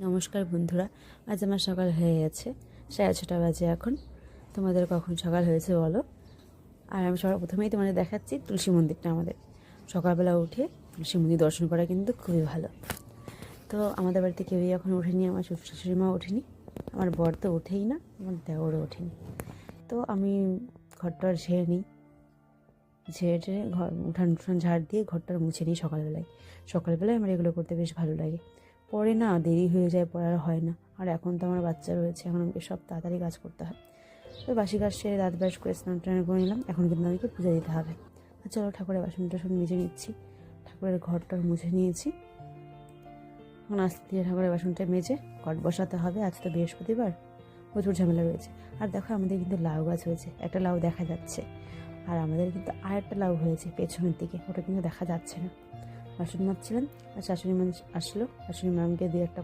নমস্কার বন্ধুরা, আজ আমার সকাল হয়ে গেছে, 6:30 বাজে এখন। তোমাদের কখন সকাল হয়েছে বলো। আর আমি সবার প্রথমেই তোমাদের দেখাচ্ছি তুলসী মন্দিরটা। আমাদের সকালবেলা উঠে তুলসী মন্দির দর্শন করা কিন্তু খুবই ভালো। তো আমাদের বাড়িতে কেউই এখন ওঠেনি, আমার শ্বশুর শাশুড়িমাও ওঠেনি, আমার বর তো ওঠেই না, আমার দেওরও ওঠেনি। তো আমি ঘরটা ঝেড়ে নিই, ঝেড়ে ঘর উঠান উঠান ঝাড় দিয়ে ঘরটা মুছে নিই সকালবেলায় আমার এগুলো করতে বেশ ভালো লাগে। পরে না দেরি হয়ে যায়, পরে আর হয় না। আর এখন তো আমার বাচ্চা রয়েছে, এখন আমাকে সব তাড়াতাড়ি কাজ করতে হয়। তো বাসি কাজ সেরে দাঁত ব্রাশ করে স্নান টান করে নিলাম। এখন কিন্তু আমাকে পুজো দিতে হবে। আর চলো ঠাকুরের বাসন টাসন মেজে নিচ্ছি। ঠাকুরের ঘরটা মুছে নিয়েছি, এখন আস্তে দিয়ে ঠাকুরের বাসনটা মেজে ঘট বসাতে হবে। আজ তো বৃহস্পতিবার, প্রচুর ঝামেলা রয়েছে। আর দেখো আমাদের কিন্তু লাউ গাছ হয়েছে, একটা লাউ দেখা যাচ্ছে। আর আমাদের কিন্তু আরেকটা লাউ হয়েছে পেছনের দিকে, ওটা কিন্তু দেখা যাচ্ছে না। বাসন মাজছিলাম আর শাশুড়ি মা আসলো, শাশুড়ি ম্যামকে দিয়ে একটা